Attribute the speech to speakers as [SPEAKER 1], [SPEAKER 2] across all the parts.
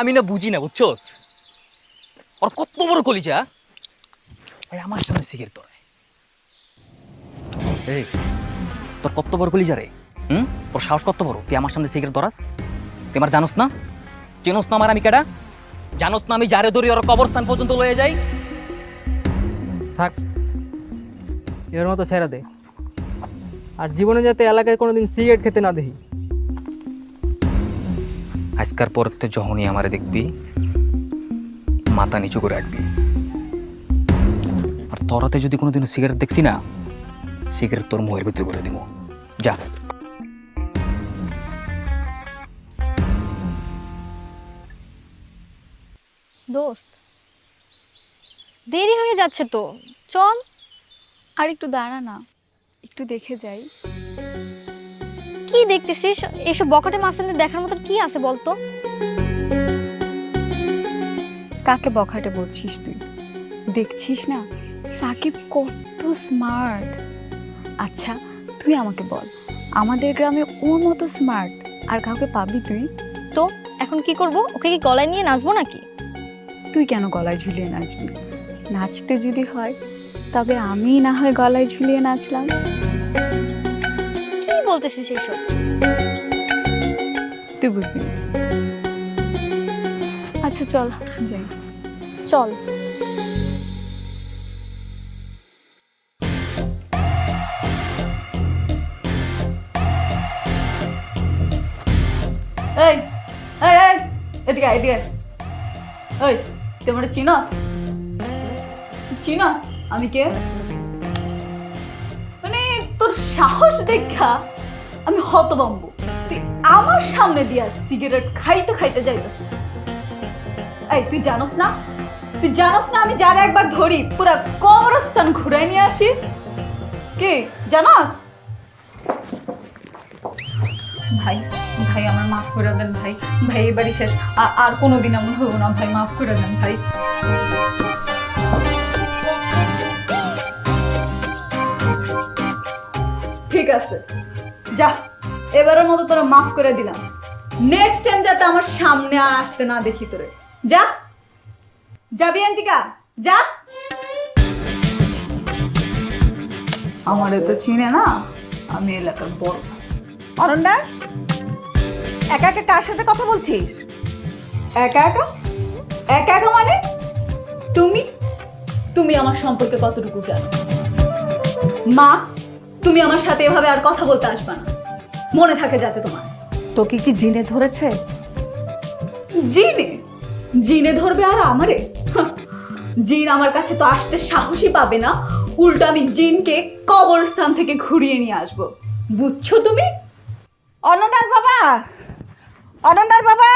[SPEAKER 1] আমি না বুঝি না বুঝছোস, ওর কত বড় কলিজা ভাই আমার সামনে সিগারেট ধরে। এই তোর কত বড় কলিজা রে? তোর সাহস কত বড়, তুই আমার সামনে সিগারেট ধরাস? তুই আমার জানোস না, চেনোস না আমার আমি কেডা? জানোস না আমি যারে ধরি ওর কবরস্থান পর্যন্ত লয়ে যাই?
[SPEAKER 2] থাক, এর মতো ছেড়ে দে, আর জীবনে যাতে এলাকায় কোনোদিন সিগারেট খেতে না দেখি।
[SPEAKER 1] আজকার পর তো যখনই আমারে দেখবি মাথা নিচু করে রাখবি, আর তোরাতে যদি কোনোদিন সিগারেট দেখছি না, সিগারেট তোর মুখের ভিতরে করে দিব। যা।
[SPEAKER 3] দোস্ত, দেরি হয়ে যাচ্ছে তো, চল।
[SPEAKER 4] আর একটু দাঁড়া না, একটু দেখে যাই।
[SPEAKER 3] কি দেখতেছিস? এইসব বকাটে মাস্তানদের দেখার মতো কি আছে বলতো?
[SPEAKER 4] কাকে বখাটে বলছিস তুই? দেখছিস না সাকিব কত স্মার্ট। আচ্ছা তুই আমাকে বল, আমাদের গ্রামে ওর মতো স্মার্ট আর কাউকে পাবি তুই?
[SPEAKER 3] তো এখন কি করব? ওকে কি গলায় নিয়ে নাচবো নাকি?
[SPEAKER 4] তুই কেন গলায় ঝুলিয়ে নাচবি? নাচতে যদি হয় তবে আমি না হয় গলায় ঝুলিয়ে নাচলাম।
[SPEAKER 3] কি বলতেছিস এইসব?
[SPEAKER 4] তুই বুঝবি না। আচ্ছা চল যাই।
[SPEAKER 3] চল।
[SPEAKER 5] এই এই এই এদিকে এদিকে। এই তুই আমার চিনস? চিনস আমি কে? মানে তোর সাহস দেখা আমি হতভম্ব। তুই আমার সামনে দিয়া সিগারেট খাইতে খাইতে যাইতেছিস। এই তুই জানোস না, তুই জানোস না আমি যারা একবার ধরি পুরা কবরস্থান ঘুরাই নিয়ে আসি? কে জানাস? ভাই ভাই আমার মাফ করে দেন ভাই, ভাই এবারই শেষ, আর কোনোদিন এমন হবো না ভাই, মাফ করে দেন ভাই। ঠিক আছে যা, এবারের মতো তোরা মাফ করে দিলাম। নেক্সট টাইম যাতে আমার সামনে আর আসতে না দেখি তোরে। যা যাবি অন্তিকা, যা। আমারে তো চিনে না, আমি এলাকার বড়।
[SPEAKER 6] অরণ্যা, একা একা কার সাথে কথা বলছিস?
[SPEAKER 5] একা একা? একা একা মানে? তুমি তুমি আমার সম্পর্কে কতটুকু জানো? মা, তুমি আমার সাথে এভাবে আর কথা বলতে আসবে না, মনে থাকে যাতে তোমার।
[SPEAKER 6] তোকে কি জিনে ধরেছে?
[SPEAKER 5] জিনে? জিনে ধরবে আর আমারে? হাহ, জিন আমার কাছে তো আসতে সাহসই পাবে না, উল্টো আমি জিনকে কবরস্থান থেকে ঘুরিয়ে নিয়ে আসবো, বুঝছো তুমি?
[SPEAKER 6] অনন্যার বাবা, অনন্যার বাবা,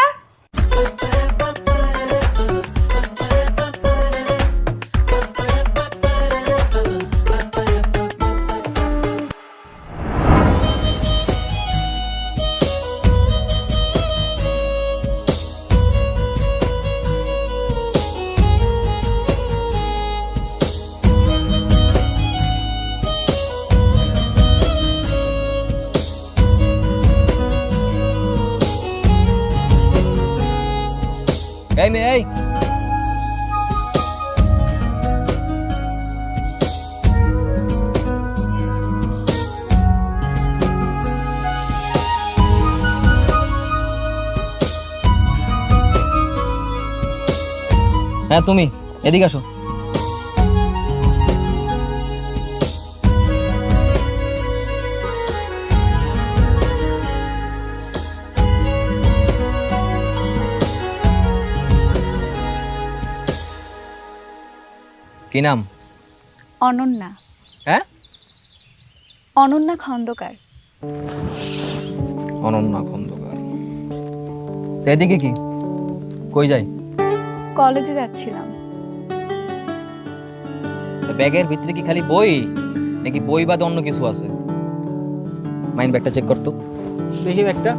[SPEAKER 1] এই মেয়ে, এই হ্যাঁ তুমি এদিকে আসো। কি নাম?
[SPEAKER 4] অনন্যা।
[SPEAKER 1] হ্যাঁ,
[SPEAKER 4] অনন্যা খন্দকার।
[SPEAKER 1] অনন্যা খন্দকার। এদিকে কি, কই যাই?
[SPEAKER 4] কলেজে যাচ্ছিলাম।
[SPEAKER 1] ব্যাগের ভিতরে কি খালি বই, নাকি বই বাদে অন্য কিছু আছে? মাইন্ড ব্যাগটা চেক করতো।
[SPEAKER 2] দেখি একটা।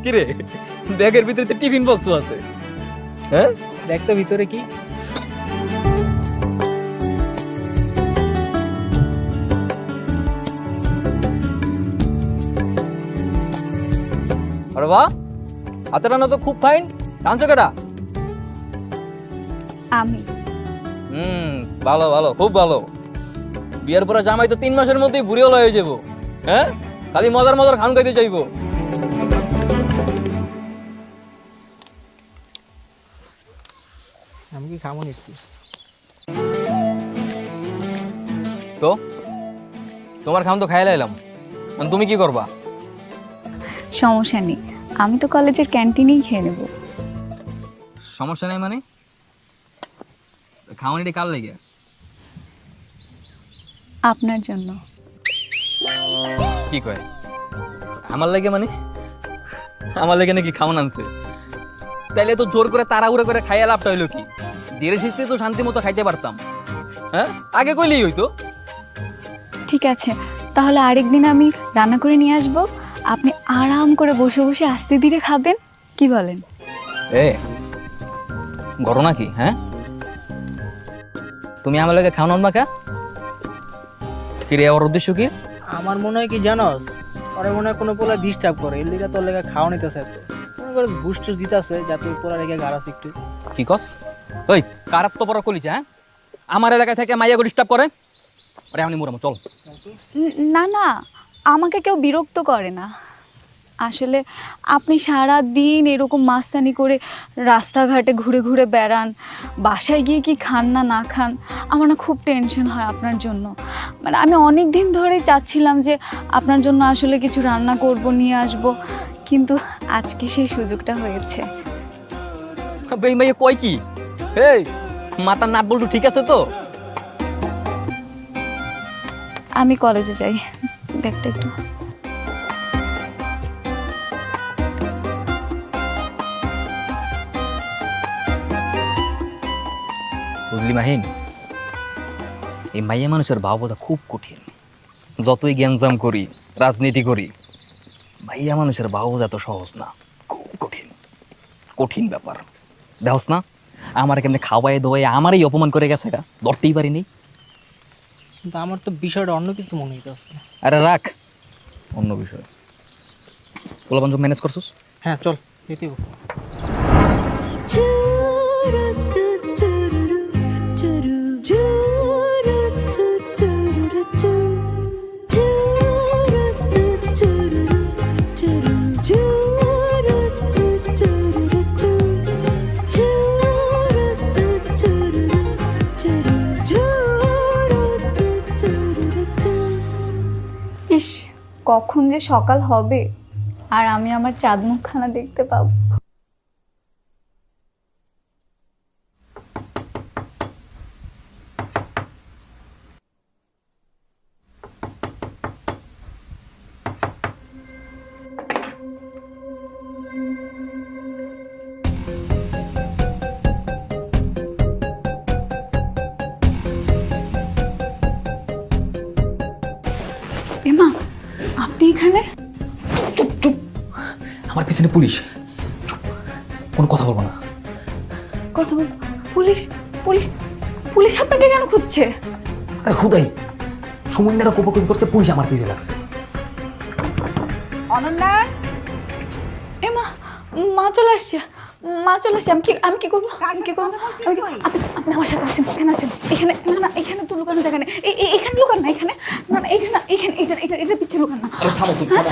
[SPEAKER 1] কিরে ব্যাগের ভিতরে তো টিফিন বক্সও আছে। হ্যাঁ
[SPEAKER 2] দেখ তো ভিতরে কি।
[SPEAKER 1] আরে বাহ, হাতে রান্না তো খুব ফাইন। রাঁধছো কেটা?
[SPEAKER 4] আমি
[SPEAKER 1] ভালো ভালো, খুব ভালো। বিয়ের পরে জামাই তো 3 মাসের মধ্যেই বুড়িও হয়ে যাবো। হ্যাঁ, খালি মজার মজার খান খাইতে চাইবো।
[SPEAKER 2] আমি কি খাবো নিচ্ছি।
[SPEAKER 1] তো তোমার খাম তো খাইলে এলাম, তুমি কি করবা?
[SPEAKER 4] সমস্যা নেই, আমি তো কলেজের ক্যান্টিনেই খেয়ে নেব।
[SPEAKER 1] সমস্যা নেই মানে? খাওয়ানিটা কার লেগে?
[SPEAKER 4] আপনার জন্য।
[SPEAKER 1] কি কয় আমার লেগে? মানে আমার লেগে নাকি খাওয়ান আনছে? তাইলে তো জোর করে তাড়াহুড়ো করে খাইয়া লাভটা হইলো কি? ধীরে শিখতে তো শান্তি মতো খাইতে পারতাম। হ্যাঁ, আগে কইলেই হইতো।
[SPEAKER 4] ঠিক আছে, তাহলে আরেকদিন আমি রান্না করে নিয়ে আসবো, আপনি আরাম করে বসে বসে আস্তে ধীরে খাবেন, কি বলেন?
[SPEAKER 1] এ ঘটনা কি? হ্যাঁ, তুমি আমার লাগে খাওয়ান মাকা কি রে? ওর উদ্দেশ্য কি?
[SPEAKER 2] আমার মনে হয় কি জানোস, ওরে মনে হয় কোনো পোলা ডিস্টার্ব করে, এর লিগা তোর লেগে খাওয়া নিতেছে। মনে করে বুস্ট দিতেছে যাতে ওই পোলা লেগে গাড়াস একটু।
[SPEAKER 1] কি কস? ওই কারাত তো বড় কলিজা, হ্যাঁ? আমার এলাকায় থেকে মাইয়া ডিস্টার্ব করে। আরে আমি মুরামো, চল।
[SPEAKER 4] না না, আমাকে কেউ বিরক্ত করে না। আসলে আপনি সারা দিন এরকম মাস্তানি করে রাস্তাঘাটে ঘুরে ঘুরে বেড়ান, বাসায় গিয়ে কি খান না না খান, আমার না খুব টেনশন হয় আপনার জন্য। মানে আমি অনেক দিন ধরেই চাচ্ছিলাম যে আপনার জন্য আসলে কিছু রান্না করব, নিয়ে আসব, কিন্তু আজকে সেই সুযোগটা হয়েছে।
[SPEAKER 1] এই মাইয়া কয় কি? এই মাথার নাট বল্টু ঠিক আছে তো?
[SPEAKER 4] আমি কলেজে যাই, ব্যাগটা একটু।
[SPEAKER 1] বুঝলি মাহিন, এই মাইয়া মানুষের ভাবতা খুব কঠিন। যতই জ্ঞানজাম করি, রাজনীতি করি, মাইয়া মানুষের ভাবতা তো সহজ না, খুব কঠিন। কঠিন ব্যাপার। দেখস না আমার কেমনে খাওয়াই দোয়াই আমারই অপমান করে গেছে, এটা ধরতেই পারিনি।
[SPEAKER 2] কিন্তু আমার তো বিষয়টা অন্য কিছু মনে হইতেছে।
[SPEAKER 1] আরে রাখ অন্য বিষয়। পোলাপান সব ম্যানেজ করছিস?
[SPEAKER 2] হ্যাঁ চল যেতে।
[SPEAKER 4] ইস, কখন যে সকাল হবে আর আমি আমার চাঁদ মুখখানা দেখতে পাবো। এমা, আপনি এখানে?
[SPEAKER 1] চুপ চুপ, আমার পিছনে পুলিশ। চুপ, কোনো কথা বলবো না।
[SPEAKER 4] কথা বল। পুলিশ? পুলিশ? পুলিশ আপনাকে কেন খুঁজছে?
[SPEAKER 1] আরে হুদাই সুমন্দারা কোপাকুপি করছে, পুলিশ আমার পিছে লাগছে।
[SPEAKER 6] অনন্যা,
[SPEAKER 4] এমা, মা চলে আসছে, মা চলে আসছে। আমি কি করবো? আমি কি করবো? আপনি আমার সাথে আসেন, এখানে আসেন। এখানে না না, এখানে তো লুকানো জায়গা নেই। এখানে লুকান না, এখানে না না, এখানে এখানে এটা পিছিয়ে লুকান না।
[SPEAKER 1] আরে থামো তুমি, থামো।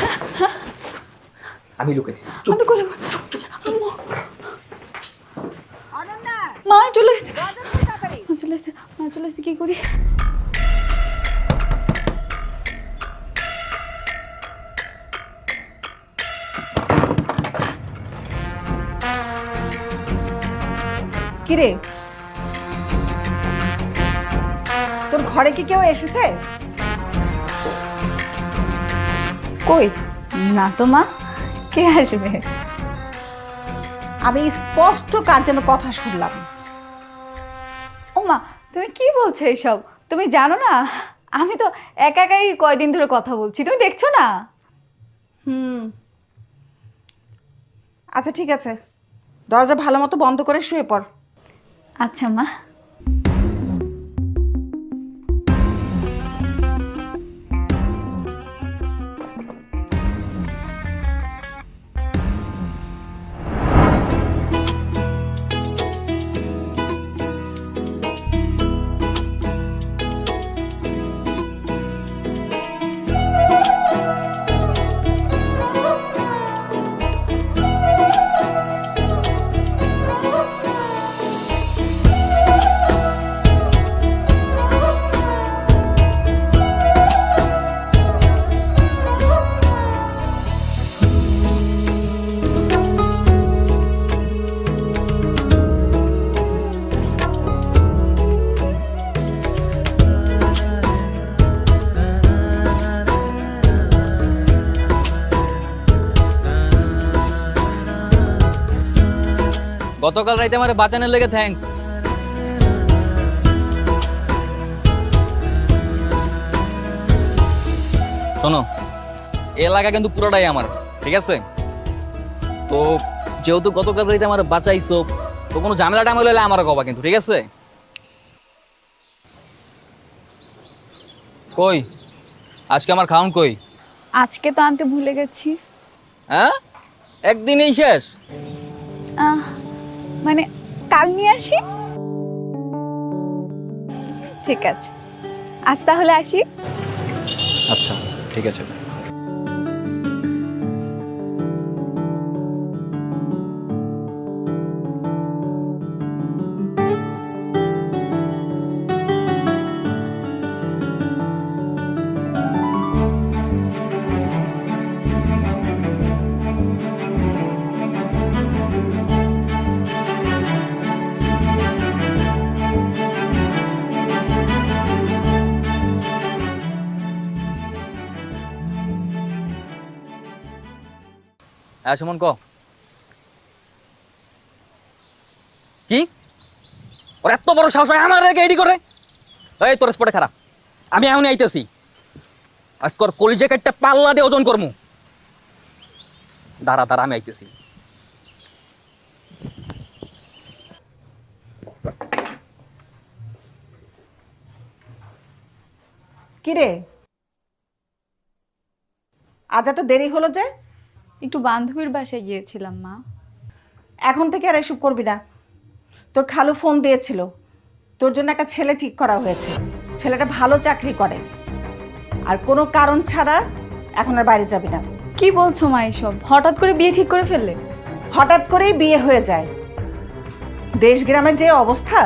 [SPEAKER 1] আমি লুকাইছি।
[SPEAKER 4] আপনি কোলে
[SPEAKER 6] অনন্যা,
[SPEAKER 4] মা চলে এসেছে,
[SPEAKER 6] দরজা খুলে তাড়াতাড়ি।
[SPEAKER 4] মা চলে এসেছে, মা চলে এসেছে, কি করি?
[SPEAKER 6] কিরে, তোর ঘরে কি কেউ এসেছে?
[SPEAKER 4] কই না তো মা, কে আসবে?
[SPEAKER 6] আমি স্পষ্ট কার যেন কথা শুনলাম।
[SPEAKER 4] ও মা, তুমি কি বলছো এইসব? তুমি জানো না আমি তো একা একাই কয়দিন ধরে কথা বলছি, তুমি দেখছো না?
[SPEAKER 6] আচ্ছা ঠিক আছে, দরজা ভালো মতো বন্ধ করে শুয়ে পড়।
[SPEAKER 5] আচ্ছা মা।
[SPEAKER 1] গতকাল রাইতে আমার বাঁচানোর লেগে থ্যাঙ্কস। শোনো, এই এলাকা কিন্তু পুরোটাই আমার, ঠিক আছে? তো যেহেতু গতকাল রাইতে আমার বাঁচাইছো, তো কোনো ঝামেলা টামেলা হলে আমার কবা কিন্তু, ঠিক আছে? কই আজকে আমার খাওন কই?
[SPEAKER 4] আজকে তো আনতে ভুলে গেছি।
[SPEAKER 1] হ্যাঁ, একদিনেই শেষ?
[SPEAKER 4] মানে কাল নিয়ে আসি। ঠিক আছে, আজ তাহলে আসি।
[SPEAKER 1] আচ্ছা ঠিক আছে। হ্যাঁ সুমন, ক কি? ওর এত বড় সাহস হয় আমার রেখে এডি করে? এই তোর স্পটে খারাপ, আমি এখনই আইতেছি। আজকর কলিজা কাটটা পাল্লা দিয়ে ওজন করমু। দাঁড়া দাঁড়া, আমি আইতেছি।
[SPEAKER 6] কিরে, আজ এত দেরি হলো যে?
[SPEAKER 4] একটু বান্ধবীর বাসায় গিয়েছিলাম মা।
[SPEAKER 6] এখন থেকে আর এসব করবি না। তোর খালু ফোন দিয়েছিল, তোর জন্য একটা ছেলে ঠিক করা হয়েছে। ছেলেটা ভালো চাকরি করে, আর কোনো কারণ ছাড়া এখন আর বাইরে যাবি না।
[SPEAKER 4] কি বলছো মা এসব? হঠাৎ করে বিয়ে ঠিক করে ফেললে?
[SPEAKER 6] হঠাৎ করেই বিয়ে হয়ে যায়। দেশ গ্রামের যে অবস্থা,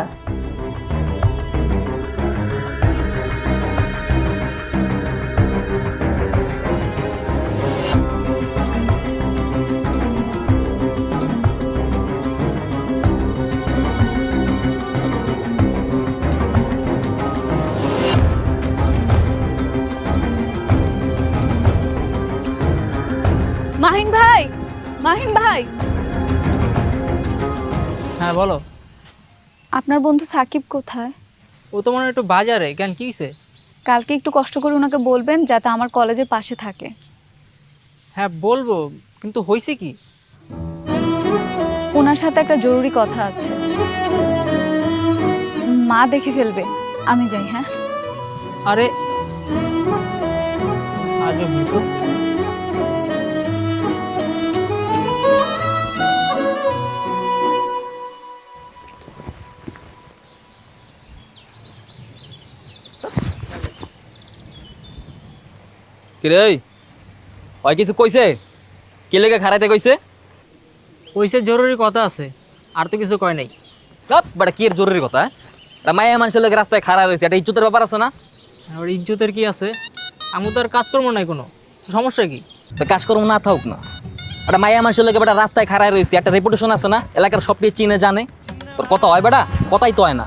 [SPEAKER 4] মাহিন ভাই, মাহিন ভাই,
[SPEAKER 2] হ্যাঁ বলো।
[SPEAKER 4] আপনার বন্ধু সাকিব কোথায়?
[SPEAKER 2] ও তো মনে হয় একটু বাজারে। কেন, কি হয়েছে?
[SPEAKER 4] কালকে একটু কষ্ট করে ওনাকে বলবেন যাতে আমার কলেজের পাশে থাকে।
[SPEAKER 2] হ্যাঁ বলবো, কিন্তু হয়েছে কি?
[SPEAKER 4] ওনার সাথে একটা জরুরি কথা আছে। মা দেখে ফেলবে, আমি যাই। হ্যাঁ
[SPEAKER 2] আরে আজব তো।
[SPEAKER 1] কিরে ওই কিছু কইছে? কি লেগে খারাইতে কইছে?
[SPEAKER 2] কইছে জরুরি কথা আছে, আর তো কিছু কয় নাই।
[SPEAKER 1] বাট কি এর জরুরি কথা? মায়া মানুষের লোক রাস্তায় খাড়া রয়েছে, এটা ইজ্জতের ব্যাপার আছে না?
[SPEAKER 2] আর ইজ্জতের কি আছে? আমি তো আর কাজকর্ম নাই কোনো, তো সমস্যা কি?
[SPEAKER 1] তো কাজকর্ম না থাকুক না, একটা মায়া মানুষের লোক বেটা রাস্তায় খাড়ায় রয়েছে, একটা রেপুটেশন আছে না, এলাকার সব চিনে জানে। তোর কথা হয় বেটা? কথাই তো হয় না।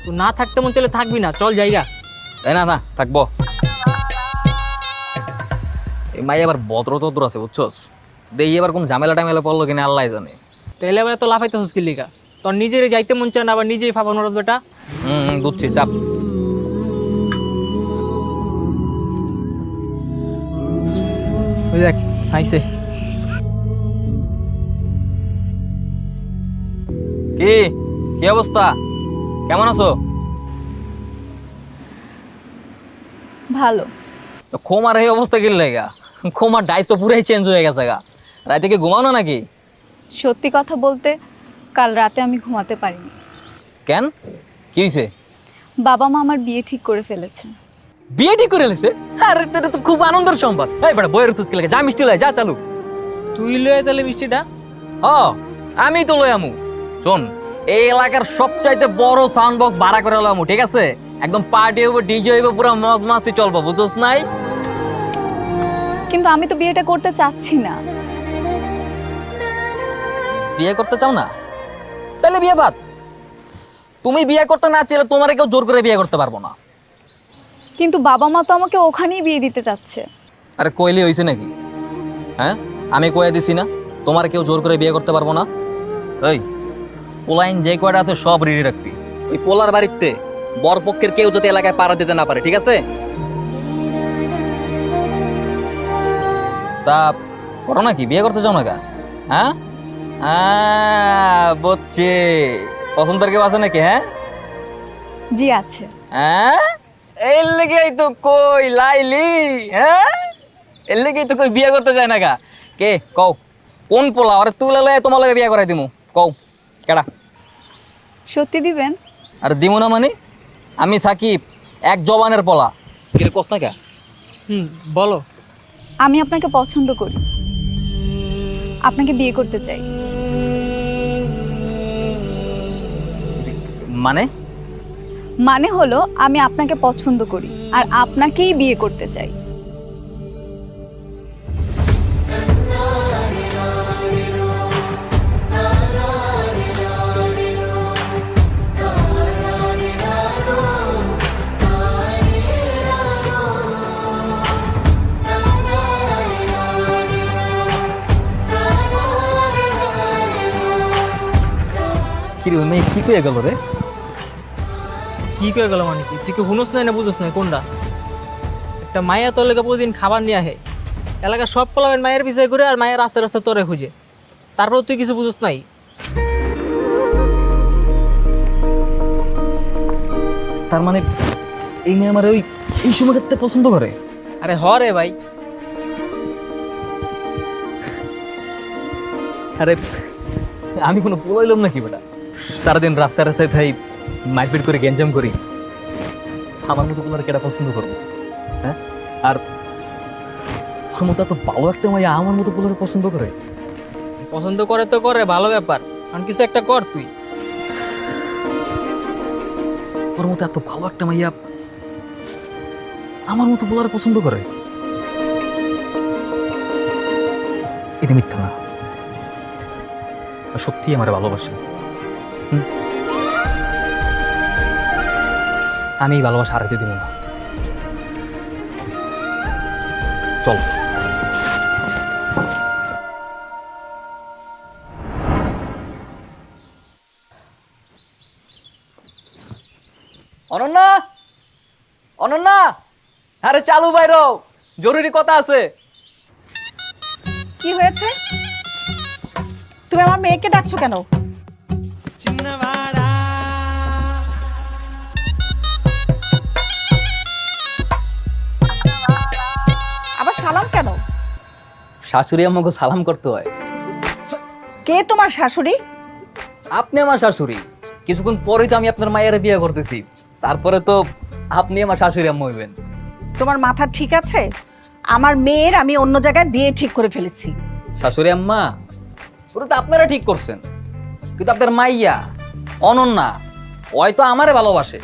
[SPEAKER 2] তো না থাকতে মন চলে থাকবি না, চল জায়গা।
[SPEAKER 1] তাই না? না থাকবো। এই মাই আবার ভদ্র তদ্র আছে বুঝছস, দেখি এবার কোন ঝামেলা টামেলা পড়লো কিনা আল্লাহ জানে।
[SPEAKER 2] তাইলে আবার এত লাফাইতেছিস কি লিগা? তোর নিজেরই যাইতে মন চায় না, আবার নিজেই ফাঁপা নরস বেটা।
[SPEAKER 1] বুঝছি, চাপ।
[SPEAKER 2] ওই দেখ আইছে।
[SPEAKER 1] কি অবস্থা, কেমন আছো?
[SPEAKER 4] ভালো।
[SPEAKER 1] তো খোমার এই অবস্থা কি লাগা? খোমার ডাইস তো পুরাই চেঞ্জ হয়ে গেছে গা। রাতে কি ঘুমানো নাকি?
[SPEAKER 4] সত্যি কথা বলতে কাল রাতে আমি ঘুমাতে পারিনি।
[SPEAKER 1] কেন, কি হয়েছে?
[SPEAKER 4] বাবা মা আমার বিয়ে ঠিক করে ফেলেছে।
[SPEAKER 1] বিয়ে ঠিক করে লেছে? আরে এটা তো খুব আনন্দের সংবাদ। এই বড় বইয়ের তুই লাগে, যা মিষ্টি লয়, যা চালু।
[SPEAKER 2] তুই লয়ে তাহলে মিষ্টিটা।
[SPEAKER 1] ও আমি তো লই আমু। শোন, এই এলাকার সবচাইতে বড় সাউন্ড বক্স ভাড়া করে লইমু, ঠিক আছে? একদম পার্টি হইব, ডিজে হইব, পুরো মজ মাস্তি চলবো, বুঝছস নাই?
[SPEAKER 4] কিন্তু আমি তো বিয়েটা করতে চাচ্ছি না।
[SPEAKER 1] বিয়ে করতে চাও না? তাহলে বিয়ে বাদ। তুমি বিয়ে করতে না চাইলে তোমার কেউ জোর করে বিয়ে করতে পারবো না।
[SPEAKER 4] কিন্তু বাবা মা তো আমাকে ওখানেই বিয়ে দিতে চাচ্ছে।
[SPEAKER 1] আরে কইলে হইছে নাকি? হ্যাঁ, আমি কয়ে দিছি না তোমার কেউ জোর করে বিয়ে করতে পারবো না। এই পোলাইন যে কয়টা আছে সব রেডি রাখবি। ওই পোলার বাড়িতে বরপক্ষের কেউ যাতে এলাকায় পাড়া দিতে না পারে, ঠিক আছে? তা করো নাকি, বিয়ে করতে চাও না গা? হ্যাঁ বুঝছি। পছন্দের কেউ আছে নাকি? হ্যাঁ
[SPEAKER 4] জি আছে।
[SPEAKER 1] হ্যাঁ, এর লেগেই তো কই লাইলি। হ্যাঁ, এর লেগেই তো কই বিয়ে করতে চায় না গা। কে কও, কোন পোলা? আরে তুই লালে তোমার লাগে বিয়ে করাই দিমু। কও কেডা?
[SPEAKER 4] সত্যি দিবেন?
[SPEAKER 1] আরে দিমু না মানে? আমি সাকিব, এক জবানের পোলা। কি কস না কে?
[SPEAKER 2] বলো।
[SPEAKER 4] আমি আপনাকে পছন্দ করি, আপনাকে বিয়ে করতে চাই।
[SPEAKER 1] মানে?
[SPEAKER 4] মানে হলো আমি আপনাকে পছন্দ করি আর আপনাকেই বিয়ে করতে চাই।
[SPEAKER 1] কি রে, মেয়ে কি কয়ে গেল রে?
[SPEAKER 2] কি করে গেল মানে কি? তুই কি হুনস নাই না বুঝোস না কোনটা? একটা মায়া তোর লেগে প্রতিদিন খাবার নিয়ে আহে, এলাকার সব পোলাবেন মায়ের পিছিয়ে ঘুরে আর মায়ের রাস্তায় রাস্তায় তোরে খুঁজে, তারপর তুই কিছু বুঝোস নাই।
[SPEAKER 1] তার মানে এই মেয়ে আমার ওই এই সময় ক্ষেত্রে পছন্দ করে?
[SPEAKER 2] আরে হ রে ভাই।
[SPEAKER 1] আরে আমি কোনো পোলাইলাম নাকি বেটা? সারাদিন রাস্তায় রাস্তায় থাই, মারপিট করে গেঞ্জাম করি। আমার মতো পোলার কেটা পছন্দ করবো? হ্যাঁ, আর ক্ষমতা তো ভালো একটা মাইয়া আমার মতো পোলার পছন্দ করে।
[SPEAKER 2] পছন্দ করে তো করে, ভালো ব্যাপার, কারণ কিছু একটা কর তুই।
[SPEAKER 1] ওর মতো এত ভালো একটা মাইয়া আমার মতো পোলার পছন্দ করে? এটা মিথ্যা না, সত্যি আমার ভালোবাসে। আমি এই ভালোবাসা হারাতে দিব না। চল। অনন্যা, অনন্যা, আরে চালু বাইরো, জরুরি কথা আছে।
[SPEAKER 6] কি হয়েছে? তুমি আমার মেয়েকে ডাকছো কেন? আবার সালাম কেন?
[SPEAKER 1] শাশুড়ি আমাকে সালাম করতে হয়।
[SPEAKER 6] কে তোমার শাশুড়ি?
[SPEAKER 1] আপনি আমার শাশুড়ি। কিছুক্ষণ পরেই তো আমি আপনার মায়ের বিয়ে করতেছি, তারপরে তো আপনি আমার শাশুড়ি আম্মা হইবেন।
[SPEAKER 6] তোমার মাথা ঠিক আছে? আমার মেয়ের আমি অন্য জায়গায় বিয়ে ঠিক করে ফেলেছি।
[SPEAKER 1] শাশুড়ি আম্মা পুরো তো আপনারা ঠিক করছেন, কিন্তু আপনার মাইয়া অনন্যা হয়তো আমারে ভালোবাসে,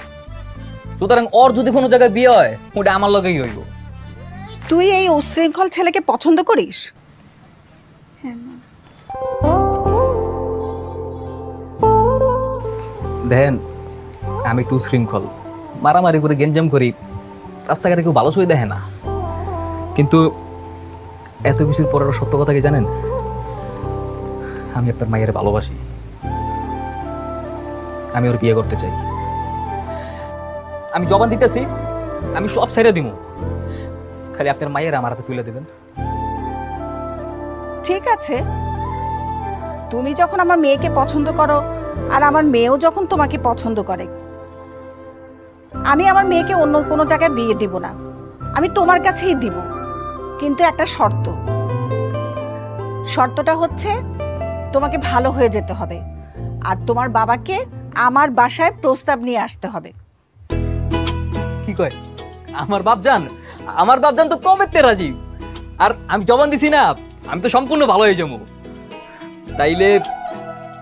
[SPEAKER 1] সুতরাং ওর যদি কোনো জায়গায় বিয়ে হয় ওটা আমার লগেই হইব।
[SPEAKER 6] তুই এই উশৃঙ্খল ছেলেকে পছন্দ করিস?
[SPEAKER 1] দেখেন, আমি একটু শৃঙ্খল, মারামারি করে গেঞ্জাম করি, রাস্তাঘাটে কেউ ভালো ছবি দেখে না, কিন্তু এত কিছুর পরেও সত্য কথা কি জানেন? আমি আপনার মায়ের ভালোবাসি, আমি ওর বিয়ে করতে চাই। আমি জবান দিতেছি, আমি সব ছেড়ে দিব, খালি আপনার মায়ের আমার হাতে তুলে দেবেন।
[SPEAKER 6] ঠিক আছে, তুমি যখন আমার মেয়েকে পছন্দ করো আর আমার মেয়েও যখন তোমাকে পছন্দ করে, আমি আমার মেয়েকে অন্য কোনো জায়গায় বিয়ে দিব না, আমি তোমার কাছেই দিব। কিন্তু একটা শর্ত, শর্তটা হচ্ছে তোমাকে ভালো হয়ে যেতে হবে আর তোমার বাবাকে আমার বাসায় প্রস্তাব নিয়ে আসতে হবে।
[SPEAKER 1] কি কয় আমার বাপজান তো কবে রাজি। আর আমি জবান দিছি না, আমি তো সম্পূর্ণ ভালো হয়ে যাবো। তাইলে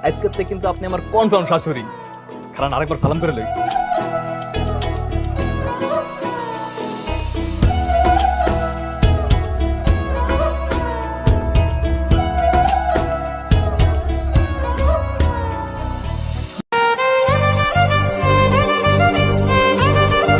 [SPEAKER 1] আজকে কিন্তু আপনি আমার কনফার্ম শাশুড়ি। কারণ আরেকবার সালাম করে লই।